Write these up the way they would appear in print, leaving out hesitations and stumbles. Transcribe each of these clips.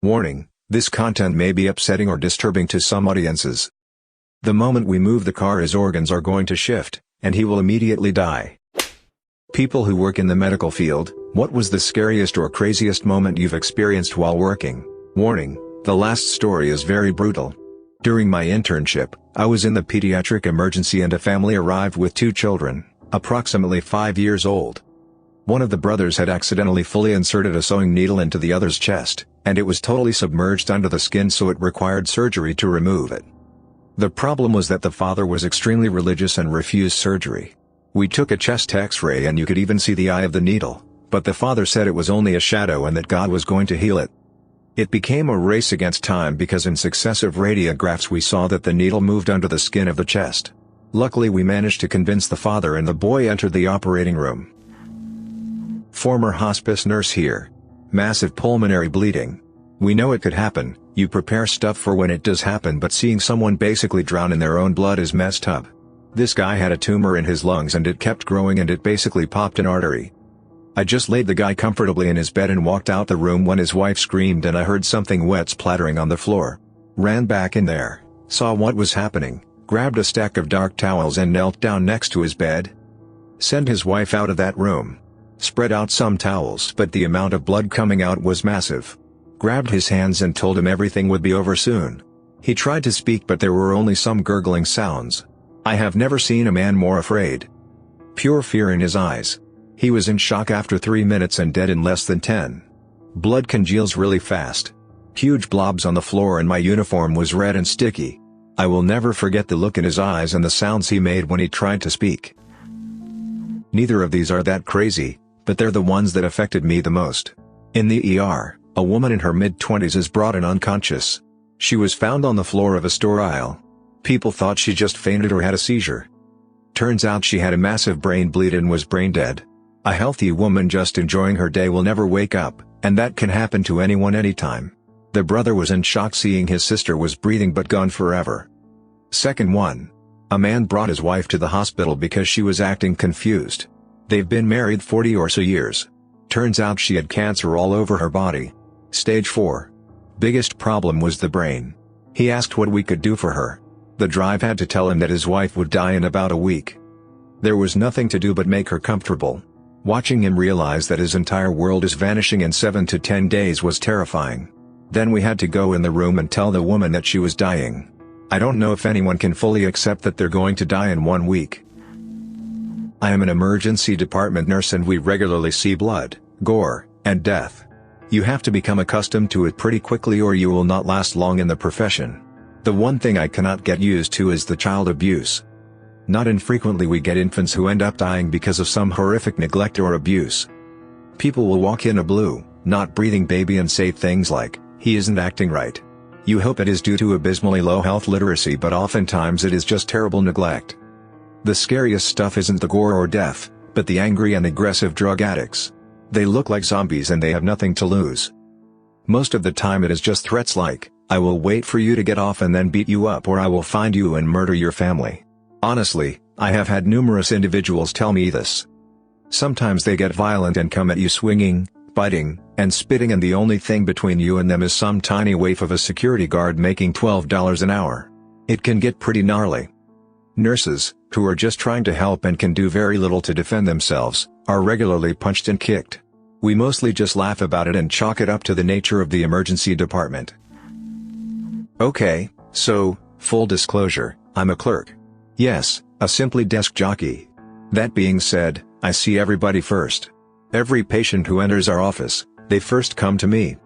Warning, this content may be upsetting or disturbing to some audiences. The moment we move the car, his organs are going to shift, and he will immediately die. People who work in the medical field, what was the scariest or craziest moment you've experienced while working? Warning, the last story is very brutal. During my internship, I was in the pediatric emergency and a family arrived with 2 children, approximately 5 years old. One of the brothers had accidentally fully inserted a sewing needle into the other's chest, and it was totally submerged under the skin, so it required surgery to remove it. The problem was that the father was extremely religious and refused surgery. We took a chest X-ray and you could even see the eye of the needle, but the father said it was only a shadow and that God was going to heal it. It became a race against time because in successive radiographs we saw that the needle moved under the skin of the chest. Luckily we managed to convince the father and the boy entered the operating room. Former hospice nurse here. Massive pulmonary bleeding. We know it could happen, you prepare stuff for when it does happen, but seeing someone basically drown in their own blood is messed up. This guy had a tumor in his lungs and it kept growing and it basically popped an artery. I just laid the guy comfortably in his bed and walked out the room when his wife screamed and I heard something wet splattering on the floor. Ran back in there, saw what was happening, grabbed a stack of dark towels and knelt down next to his bed. Sent his wife out of that room. Spread out some towels, but the amount of blood coming out was massive. Grabbed his hands and told him everything would be over soon. He tried to speak but there were only some gurgling sounds. I have never seen a man more afraid. Pure fear in his eyes. He was in shock after 3 minutes and dead in less than 10. Blood congeals really fast. Huge blobs on the floor and my uniform was red and sticky. I will never forget the look in his eyes and the sounds he made when he tried to speak. Neither of these are that crazy, but they're the ones that affected me the most. In the ER, a woman in her mid-20s is brought in unconscious. She was found on the floor of a store aisle. People thought she just fainted or had a seizure. Turns out she had a massive brain bleed and was brain dead. A healthy woman just enjoying her day will never wake up, and that can happen to anyone anytime. The brother was in shock seeing his sister was breathing but gone forever. Second one. A man brought his wife to the hospital because she was acting confused. They've been married 40 or so years. Turns out she had cancer all over her body. Stage 4. Biggest problem was the brain. He asked what we could do for her. The drive had to tell him that his wife would die in about a week. There was nothing to do but make her comfortable. Watching him realize that his entire world is vanishing in 7 to 10 days was terrifying. Then we had to go in the room and tell the woman that she was dying. I don't know if anyone can fully accept that they're going to die in 1 week. I am an emergency department nurse and we regularly see blood, gore, and death. You have to become accustomed to it pretty quickly or you will not last long in the profession. The one thing I cannot get used to is the child abuse. Not infrequently we get infants who end up dying because of some horrific neglect or abuse. People will walk in a blue, not breathing baby and say things like, "He isn't acting right." You hope it is due to abysmally low health literacy, but oftentimes it is just terrible neglect. The scariest stuff isn't the gore or death, but the angry and aggressive drug addicts. They look like zombies and they have nothing to lose. Most of the time it is just threats like, "I will wait for you to get off and then beat you up," or "I will find you and murder your family." Honestly, I have had numerous individuals tell me this. Sometimes they get violent and come at you swinging, biting, and spitting, and the only thing between you and them is some tiny waif of a security guard making $12 an hour. It can get pretty gnarly. Nurses, who are just trying to help and can do very little to defend themselves, are regularly punched and kicked. We mostly just laugh about it and chalk it up to the nature of the emergency department. Okay, so, full disclosure, I'm a clerk. Yes, a simply desk jockey. That being said, I see everybody first. Every patient who enters our office, they first come to me.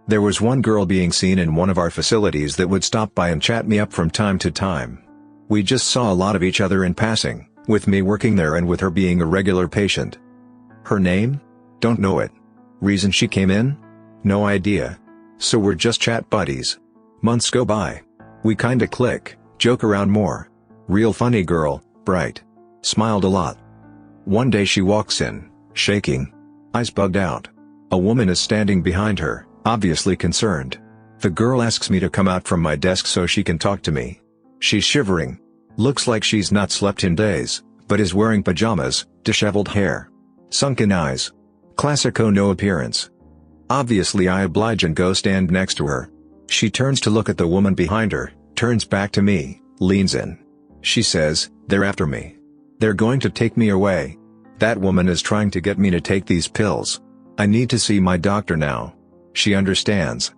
There was one girl being seen in one of our facilities that would stop by and chat me up from time to time. We just saw a lot of each other in passing, with me working there and with her being a regular patient. Her name? Don't know it. Reason she came in? No idea. So we're just chat buddies. Months go by. We kinda click, joke around more. Real funny girl, bright. Smiled a lot. One day she walks in, shaking. Eyes bugged out. A woman is standing behind her, obviously concerned. The girl asks me to come out from my desk so she can talk to me. She's shivering. Looks like she's not slept in days, but is wearing pajamas, disheveled hair. Sunken eyes. Classico no appearance. Obviously I oblige and go stand next to her. She turns to look at the woman behind her, turns back to me, leans in. She says, "They're after me. They're going to take me away. That woman is trying to get me to take these pills. I need to see my doctor now." She understands.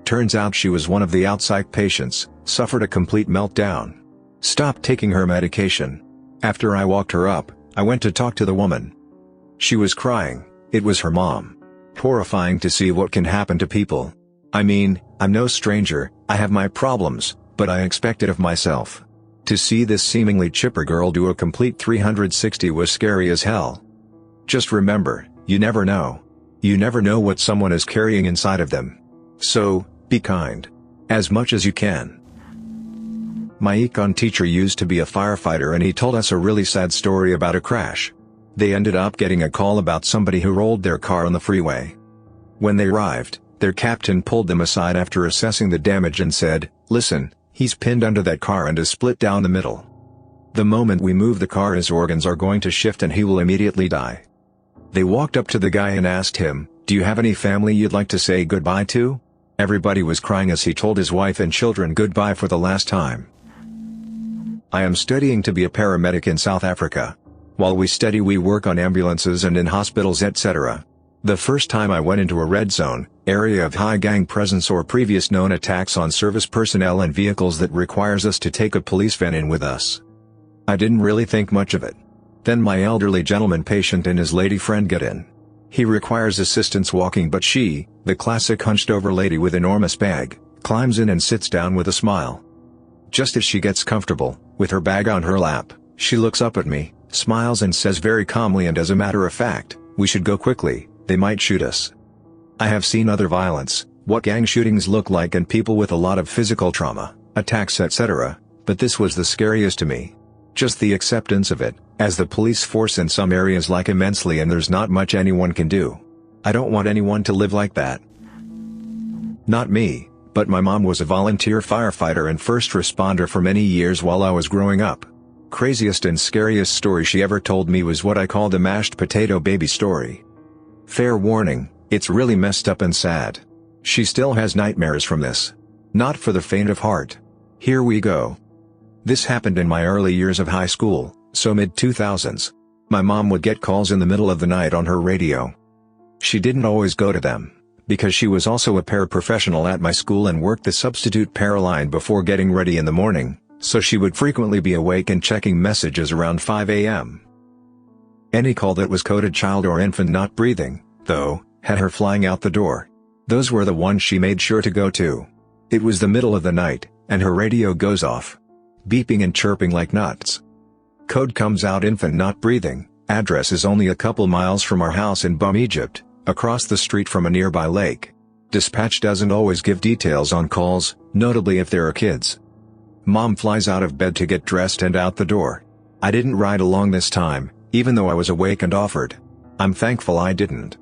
Turns out she was one of the outside patients, suffered a complete meltdown. Stopped taking her medication. After I walked her up, I went to talk to the woman. She was crying. It was her mom. Horrifying to see what can happen to people. I mean, I'm no stranger, I have my problems, but I expect it of myself. To see this seemingly chipper girl do a complete 360 was scary as hell. Just remember, you never know. You never know what someone is carrying inside of them. So, be kind. As much as you can. My econ teacher used to be a firefighter and he told us a really sad story about a crash. They ended up getting a call about somebody who rolled their car on the freeway. When they arrived, their captain pulled them aside after assessing the damage and said, "Listen, he's pinned under that car and is split down the middle. The moment we move the car his organs are going to shift and he will immediately die." They walked up to the guy and asked him, "Do you have any family you'd like to say goodbye to?" Everybody was crying as he told his wife and children goodbye for the last time. I am studying to be a paramedic in South Africa. While we study we work on ambulances and in hospitals etc. The first time I went into a red zone, area of high gang presence or previous known attacks on service personnel and vehicles that requires us to take a police van in with us. I didn't really think much of it. Then my elderly gentleman patient and his lady friend get in. He requires assistance walking but she, the classic hunched over lady with enormous bag, climbs in and sits down with a smile. Just as she gets comfortable, with her bag on her lap, she looks up at me, smiles and says very calmly and as a matter of fact, "We should go quickly, they might shoot us." I have seen other violence, what gang shootings look like and people with a lot of physical trauma, attacks etc., but this was the scariest to me. Just the acceptance of it, as the police force in some areas like immensely and there's not much anyone can do. I don't want anyone to live like that. Not me, but my mom was a volunteer firefighter and first responder for many years while I was growing up. Craziest and scariest story she ever told me was what I call the mashed potato baby story. Fair warning, it's really messed up and sad. She still has nightmares from this. Not for the faint of heart. Here we go. This happened in my early years of high school, so mid-2000s. My mom would get calls in the middle of the night on her radio. She didn't always go to them, because she was also a paraprofessional at my school and worked the substitute para line before getting ready in the morning. So she would frequently be awake and checking messages around 5 a.m. Any call that was coded child or infant not breathing, though, had her flying out the door. Those were the ones she made sure to go to. It was the middle of the night, and her radio goes off. Beeping and chirping like nuts. Code comes out infant not breathing, address is only a couple miles from our house in Bum, Egypt, across the street from a nearby lake. Dispatch doesn't always give details on calls, notably if there are kids. Mom flies out of bed to get dressed and out the door. I didn't ride along this time, even though I was awake and offered. I'm thankful I didn't.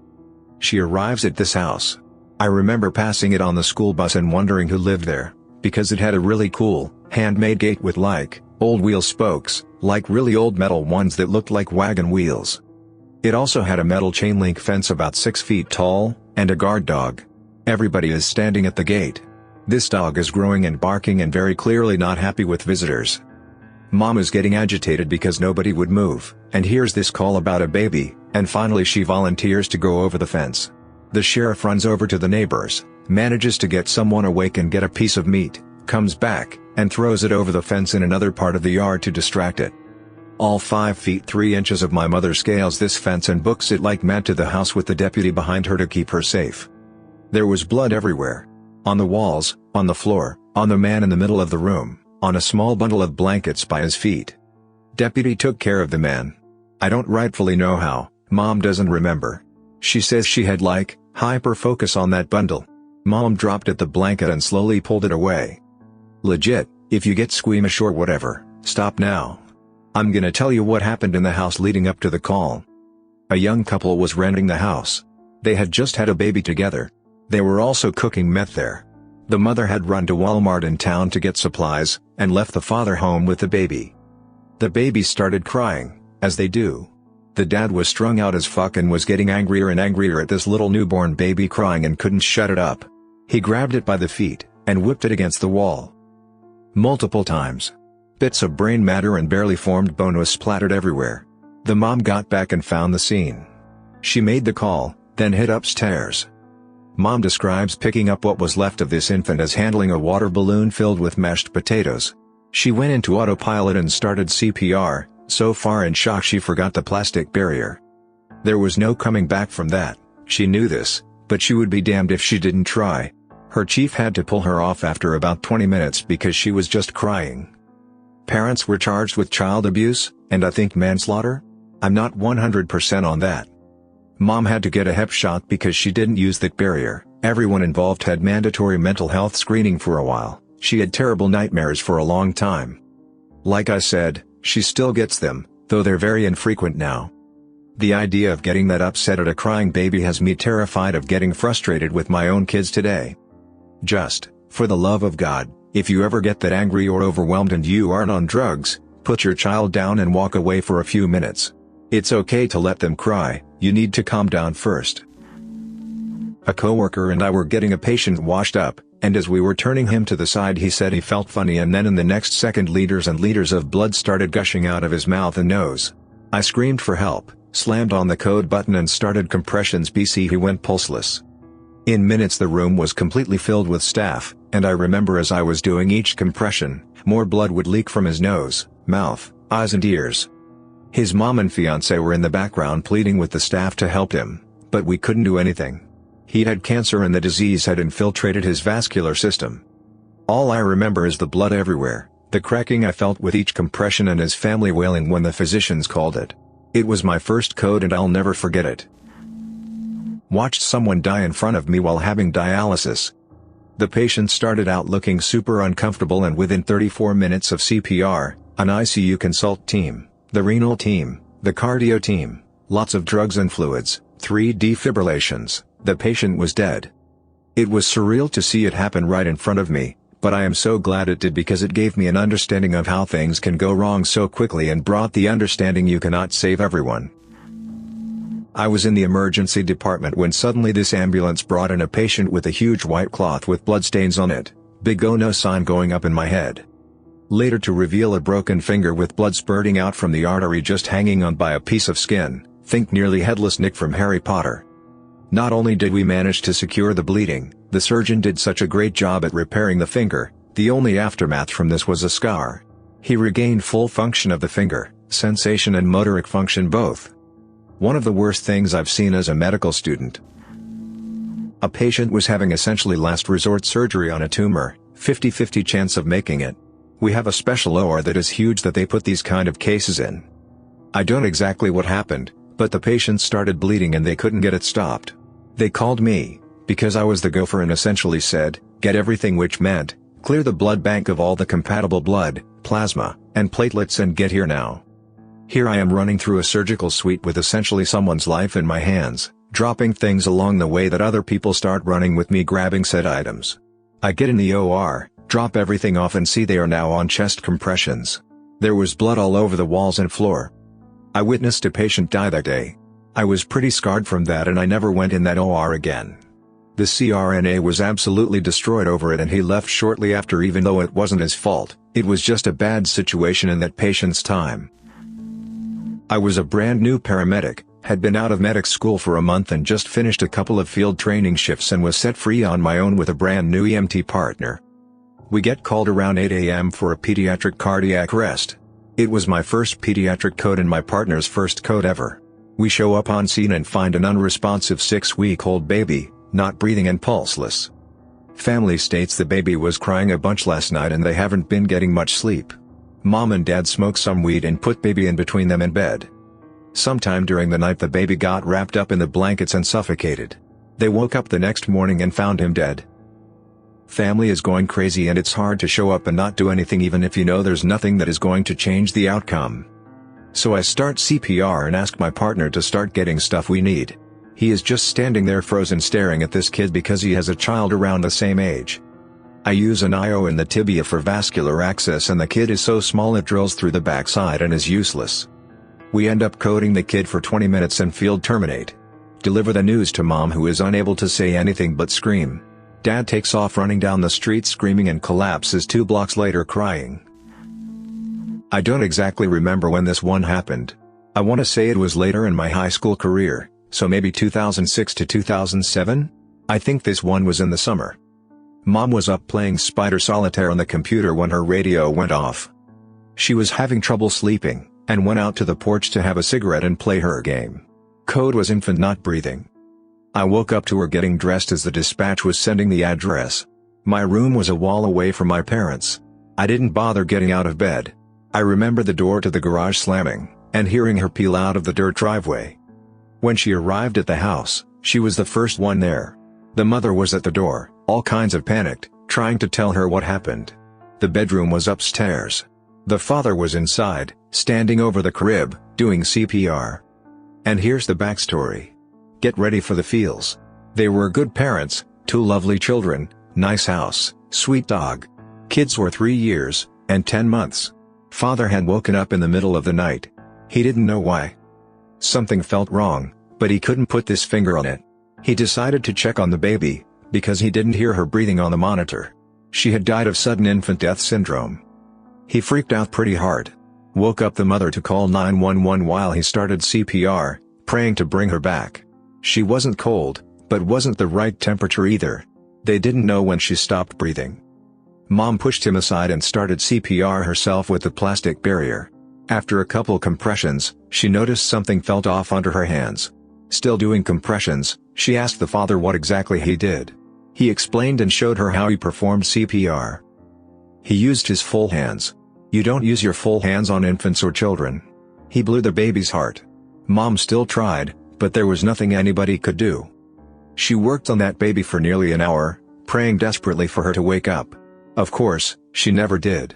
She arrives at this house. I remember passing it on the school bus and wondering who lived there, because it had a really cool, handmade gate with old wheel spokes, really old metal ones that looked like wagon wheels. It also had a metal chain link fence about 6 feet tall, and a guard dog. Everybody is standing at the gate. This dog is growing and barking and very clearly not happy with visitors. Mom is getting agitated because nobody would move, and hears this call about a baby, and finally she volunteers to go over the fence. The sheriff runs over to the neighbors, manages to get someone awake and get a piece of meat, comes back, and throws it over the fence in another part of the yard to distract it. All 5 feet 3 inches of my mother scales this fence and books it like mad to the house with the deputy behind her to keep her safe. There was blood everywhere. On the walls, on the floor, on the man in the middle of the room, on a small bundle of blankets by his feet. Deputy took care of the man. I don't rightfully know how, Mom doesn't remember. She says she had hyper focus on that bundle. Mom dropped at the blanket and slowly pulled it away. Legit, if you get squeamish or whatever, stop now. I'm gonna tell you what happened in the house leading up to the call. A young couple was renting the house. They had just had a baby together. They were also cooking meth there. The mother had run to Walmart in town to get supplies, and left the father home with the baby. The baby started crying, as they do. The dad was strung out as fuck and was getting angrier and angrier at this little newborn baby crying and couldn't shut it up. He grabbed it by the feet, and whipped it against the wall. Multiple times. Bits of brain matter and barely formed bone was splattered everywhere. The mom got back and found the scene. She made the call, then hid upstairs. Mom describes picking up what was left of this infant as handling a water balloon filled with mashed potatoes. She went into autopilot and started CPR, so far in shock she forgot the plastic barrier. There was no coming back from that, she knew this, but she would be damned if she didn't try. Her chief had to pull her off after about 20 minutes because she was just crying. Parents were charged with child abuse, and I think manslaughter? I'm not 100% on that. Mom had to get a HEP shot because she didn't use that barrier. Everyone involved had mandatory mental health screening for a while. She had terrible nightmares for a long time. Like I said, she still gets them, though they're very infrequent now. The idea of getting that upset at a crying baby has me terrified of getting frustrated with my own kids today. Just, for the love of God, if you ever get that angry or overwhelmed and you aren't on drugs, put your child down and walk away for a few minutes. It's okay to let them cry, you need to calm down first. A coworker and I were getting a patient washed up, and as we were turning him to the side he said he felt funny, and then in the next second liters and liters of blood started gushing out of his mouth and nose. I screamed for help, slammed on the code button and started compressions BC. He went pulseless. In minutes the room was completely filled with staff, and I remember as I was doing each compression, more blood would leak from his nose, mouth, eyes and ears. His mom and fiancé were in the background pleading with the staff to help him, but we couldn't do anything. He had cancer and the disease had infiltrated his vascular system. All I remember is the blood everywhere, the cracking I felt with each compression and his family wailing when the physicians called it. It was my first code and I'll never forget it. Watched someone die in front of me while having dialysis. The patient started out looking super uncomfortable, and within 34 minutes of CPR, an ICU consult team, the renal team, the cardio team, lots of drugs and fluids, 3 defibrillations, the patient was dead. It was surreal to see it happen right in front of me, but I am so glad it did because it gave me an understanding of how things can go wrong so quickly and brought the understanding you cannot save everyone. I was in the emergency department when suddenly this ambulance brought in a patient with a huge white cloth with bloodstains on it, big oh no sign going up in my head. Later to reveal a broken finger with blood spurting out from the artery just hanging on by a piece of skin, think nearly headless Nick from Harry Potter. Not only did we manage to secure the bleeding, the surgeon did such a great job at repairing the finger, the only aftermath from this was a scar. He regained full function of the finger, sensation and motoric function both. One of the worst things I've seen as a medical student. A patient was having essentially last resort surgery on a tumor, 50-50 chance of making it. We have a special OR that is huge that they put these kind of cases in. I don't exactly what happened, but the patient started bleeding and they couldn't get it stopped. They called me, because I was the gopher, and essentially said, get everything, which meant, clear the blood bank of all the compatible blood, plasma, and platelets and get here now. Here I am running through a surgical suite with essentially someone's life in my hands, dropping things along the way that other people start running with me grabbing said items. I get in the OR, drop everything off and see they are now on chest compressions. There was blood all over the walls and floor. I witnessed a patient die that day. I was pretty scarred from that and I never went in that OR again. The CRNA was absolutely destroyed over it and he left shortly after, even though it wasn't his fault, it was just a bad situation in that patient's time. I was a brand new paramedic, had been out of medic school for a month and just finished a couple of field training shifts and was set free on my own with a brand new EMT partner. We get called around 8 a.m. for a pediatric cardiac arrest. It was my first pediatric code and my partner's first code ever. We show up on scene and find an unresponsive 6-week-old baby, not breathing and pulseless. Family states the baby was crying a bunch last night and they haven't been getting much sleep. Mom and dad smoked some weed and put baby in between them in bed. Sometime during the night the baby got wrapped up in the blankets and suffocated. They woke up the next morning and found him dead. Family is going crazy and it's hard to show up and not do anything even if you know there's nothing that is going to change the outcome. So I start CPR and ask my partner to start getting stuff we need. He is just standing there frozen staring at this kid because he has a child around the same age. I use an IO in the tibia for vascular access and the kid is so small it drills through the backside and is useless. We end up coding the kid for 20 minutes and field terminate. Deliver the news to mom, who is unable to say anything but scream. Dad takes off running down the street screaming and collapses 2 blocks later crying. I don't exactly remember when this one happened. I want to say it was later in my high school career, so maybe 2006 to 2007? I think this one was in the summer. Mom was up playing Spider Solitaire on the computer when her radio went off. She was having trouble sleeping, and went out to the porch to have a cigarette and play her game. Code was infant not breathing. I woke up to her getting dressed as the dispatch was sending the address. My room was a wall away from my parents. I didn't bother getting out of bed. I remember the door to the garage slamming, and hearing her peel out of the dirt driveway. When she arrived at the house, she was the first one there. The mother was at the door, all kinds of panicked, trying to tell her what happened. The bedroom was upstairs. The father was inside, standing over the crib, doing CPR. And here's the backstory. Get ready for the feels. They were good parents, 2 lovely children, nice house, sweet dog. Kids were 3 years, and 10 months. Father had woken up in the middle of the night. He didn't know why. Something felt wrong, but he couldn't put his finger on it. He decided to check on the baby, because he didn't hear her breathing on the monitor. She had died of sudden infant death syndrome. He freaked out pretty hard. Woke up the mother to call 911 while he started CPR, praying to bring her back. She wasn't cold, but wasn't the right temperature either. They didn't know when she stopped breathing. Mom pushed him aside and started CPR herself with the plastic barrier. After a couple compressions, she noticed something felt off under her hands. Still doing compressions, she asked the father what exactly he did. He explained and showed her how he performed CPR. He used his full hands. You don't use your full hands on infants or children. He blew the baby's heart. Mom still tried, but there was nothing anybody could do. She worked on that baby for nearly an hour, praying desperately for her to wake up. Of course, she never did.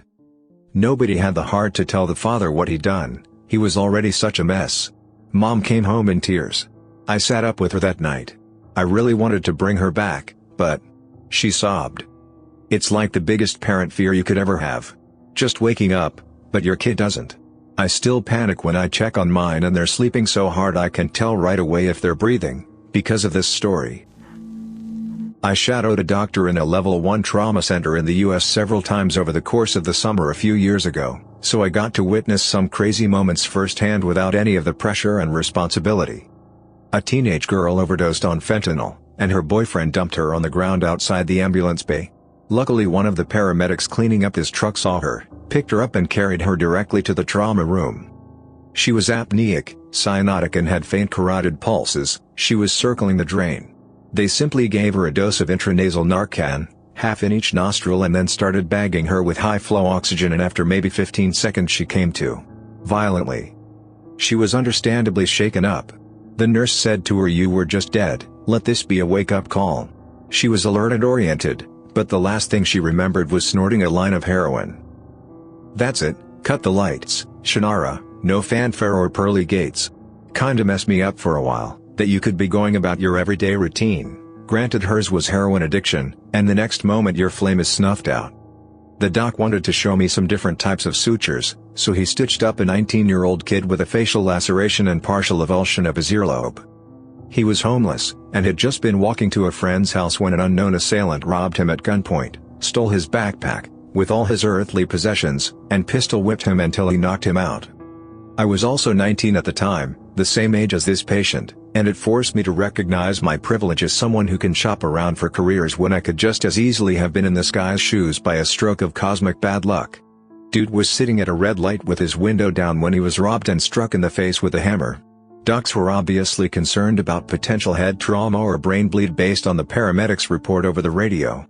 Nobody had the heart to tell the father what he'd done. He was already such a mess. Mom came home in tears. I sat up with her that night. I really wanted to bring her back, but... She sobbed. It's like the biggest parent fear you could ever have. Just waking up, but your kid doesn't. I still panic when I check on mine and they're sleeping so hard I can tell right away if they're breathing, because of this story. I shadowed a doctor in a level 1 trauma center in the US several times over the course of the summer a few years ago, so I got to witness some crazy moments firsthand without any of the pressure and responsibility. A teenage girl overdosed on fentanyl, and her boyfriend dumped her on the ground outside the ambulance bay. Luckily, one of the paramedics cleaning up his truck saw her, picked her up and carried her directly to the trauma room. She was apneic, cyanotic and had faint carotid pulses. She was circling the drain. They simply gave her a dose of intranasal Narcan, half in each nostril, and then started bagging her with high-flow oxygen, and after maybe 15 seconds she came to. Violently. She was understandably shaken up. The nurse said to her, "You were just dead, let this be a wake-up call." She was alert and oriented, but the last thing she remembered was snorting a line of heroin. That's it, cut the lights, Shannara, no fanfare or pearly gates. Kinda messed me up for a while, that you could be going about your everyday routine. Granted, hers was heroin addiction, and the next moment your flame is snuffed out. The doc wanted to show me some different types of sutures, so he stitched up a 19-year-old kid with a facial laceration and partial avulsion of his earlobe. He was homeless, and had just been walking to a friend's house when an unknown assailant robbed him at gunpoint, stole his backpack, with all his earthly possessions, and pistol whipped him until he knocked him out. I was also 19 at the time, the same age as this patient, and it forced me to recognize my privilege as someone who can shop around for careers when I could just as easily have been in this guy's shoes by a stroke of cosmic bad luck. Dude was sitting at a red light with his window down when he was robbed and struck in the face with a hammer. Docs were obviously concerned about potential head trauma or brain bleed based on the paramedics' report over the radio.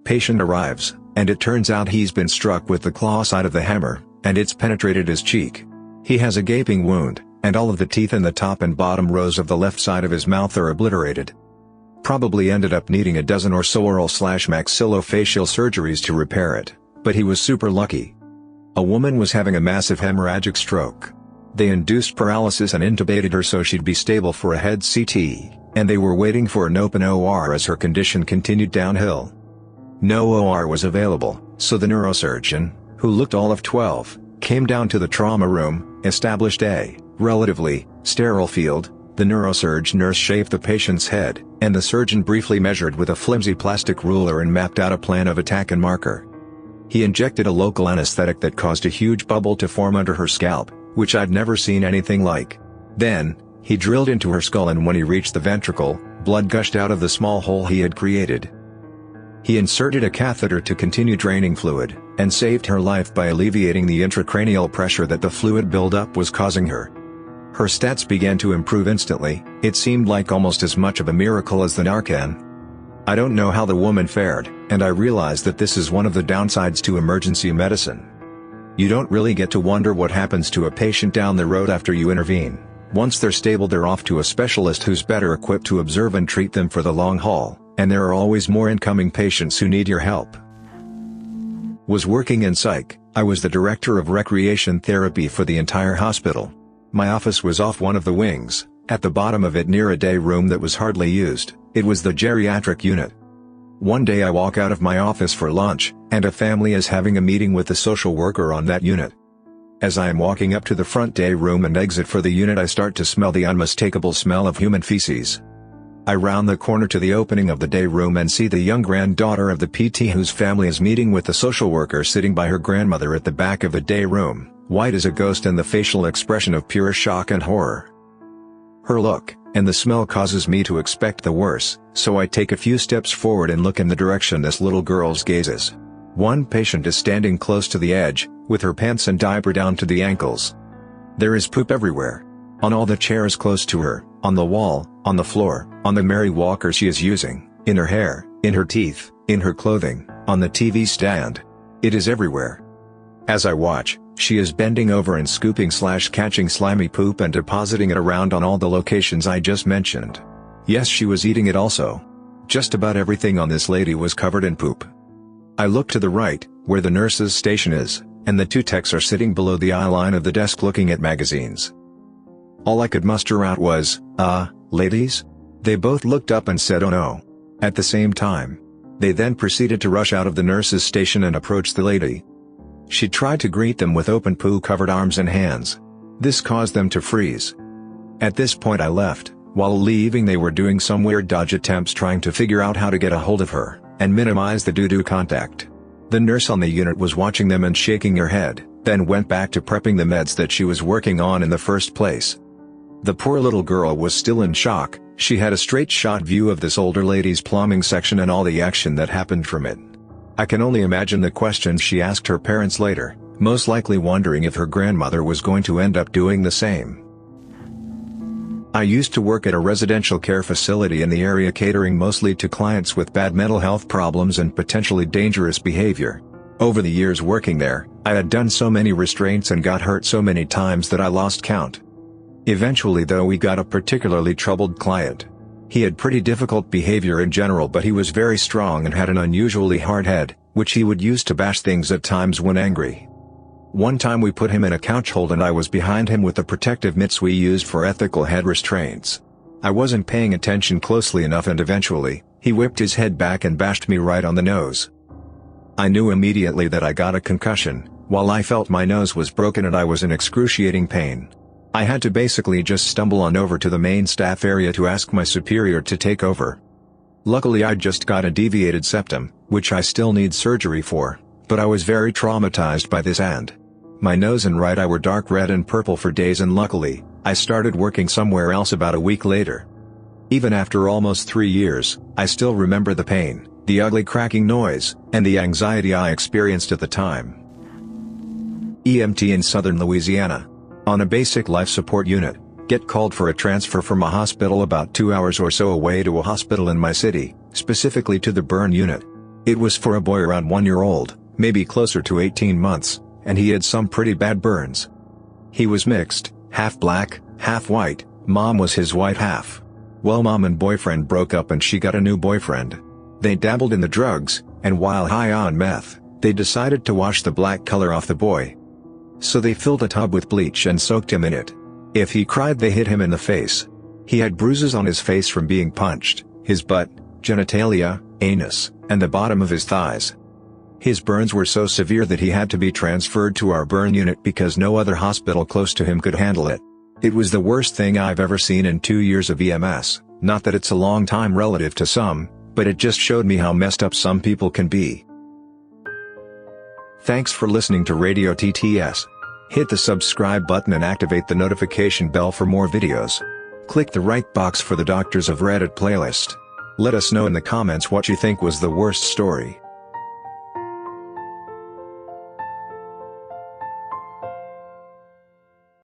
Patient arrives, and it turns out he's been struck with the claw side of the hammer, and it's penetrated his cheek. He has a gaping wound, and all of the teeth in the top and bottom rows of the left side of his mouth are obliterated. Probably ended up needing a dozen or so oral/maxillofacial surgeries to repair it, but he was super lucky. A woman was having a massive hemorrhagic stroke. They induced paralysis and intubated her so she'd be stable for a head CT, and they were waiting for an open OR as her condition continued downhill. No OR was available, so the neurosurgeon, who looked all of 12, came down to the trauma room, established a relatively sterile field, the neurosurge nurse shaved the patient's head, and the surgeon briefly measured with a flimsy plastic ruler and mapped out a plan of attack and marker. He injected a local anesthetic that caused a huge bubble to form under her scalp, which I'd never seen anything like. Then, he drilled into her skull, and when he reached the ventricle, blood gushed out of the small hole he had created. He inserted a catheter to continue draining fluid, and saved her life by alleviating the intracranial pressure that the fluid buildup was causing her. Her stats began to improve instantly. It seemed like almost as much of a miracle as the Narcan. I don't know how the woman fared, and I realized that this is one of the downsides to emergency medicine. You don't really get to wonder what happens to a patient down the road after you intervene. Once they're stable, they're off to a specialist who's better equipped to observe and treat them for the long haul, and there are always more incoming patients who need your help. Was working in psych. I was the director of recreation therapy for the entire hospital. My office was off one of the wings, at the bottom of it near a day room that was hardly used. It was the geriatric unit. One day I walk out of my office for lunch, and a family is having a meeting with the social worker on that unit. As I am walking up to the front day room and exit for the unit, I start to smell the unmistakable smell of human feces. I round the corner to the opening of the day room and see the young granddaughter of the PT whose family is meeting with the social worker sitting by her grandmother at the back of the day room, white as a ghost and the facial expression of pure shock and horror. Her look, and the smell causes me to expect the worst, so I take a few steps forward and look in the direction this little girl's gazes. One patient is standing close to the edge, with her pants and diaper down to the ankles. There is poop everywhere. On all the chairs close to her, on the wall, on the floor, on the Mary Walker she is using, in her hair, in her teeth, in her clothing, on the TV stand. It is everywhere. As I watch, she is bending over and scooping/catching slimy poop and depositing it around on all the locations I just mentioned. Yes, she was eating it also. Just about everything on this lady was covered in poop. I look to the right, where the nurse's station is, and the two techs are sitting below the eye line of the desk looking at magazines. All I could muster out was, ladies?" They both looked up and said, "Oh no," at the same time. They then proceeded to rush out of the nurse's station and approach the lady. She tried to greet them with open poo-covered arms and hands. This caused them to freeze. At this point I left. While leaving, they were doing some weird dodge attempts trying to figure out how to get a hold of her, and minimize the doo-doo contact. The nurse on the unit was watching them and shaking her head, then went back to prepping the meds that she was working on in the first place. The poor little girl was still in shock. She had a straight shot view of this older lady's plumbing section and all the action that happened from it. I can only imagine the questions she asked her parents later, most likely wondering if her grandmother was going to end up doing the same. I used to work at a residential care facility in the area, catering mostly to clients with bad mental health problems and potentially dangerous behavior. Over the years working there, I had done so many restraints and got hurt so many times that I lost count. Eventually though, we got a particularly troubled client. He had pretty difficult behavior in general, but he was very strong and had an unusually hard head, which he would use to bash things at times when angry. One time we put him in a couch hold and I was behind him with the protective mitts we used for ethical head restraints. I wasn't paying attention closely enough and eventually, he whipped his head back and bashed me right on the nose. I knew immediately that I got a concussion, while I felt my nose was broken and I was in excruciating pain. I had to basically just stumble on over to the main staff area to ask my superior to take over. Luckily I just got a deviated septum, which I still need surgery for, but I was very traumatized by this, and my nose and right eye were dark red and purple for days, and luckily, I started working somewhere else about a week later. Even after almost 3 years, I still remember the pain, the ugly cracking noise, and the anxiety I experienced at the time. EMT in southern Louisiana. On a basic life support unit, get called for a transfer from a hospital about 2 hours or so away to a hospital in my city, specifically to the burn unit. It was for a boy around 1 year old, maybe closer to 18 months, and he had some pretty bad burns. He was mixed, half black, half white. Mom was his white half. Well, mom and boyfriend broke up and she got a new boyfriend. They dabbled in the drugs, and while high on meth, they decided to wash the black color off the boy. So they filled a tub with bleach and soaked him in it. If he cried, they hit him in the face. He had bruises on his face from being punched, his butt, genitalia, anus, and the bottom of his thighs. His burns were so severe that he had to be transferred to our burn unit because no other hospital close to him could handle it. It was the worst thing I've ever seen in 2 years of EMS, not that it's a long time relative to some, but it just showed me how messed up some people can be. Thanks for listening to Radio TTS. Hit the subscribe button and activate the notification bell for more videos. Click the right box for the Doctors of Reddit playlist. Let us know in the comments what you think was the worst story.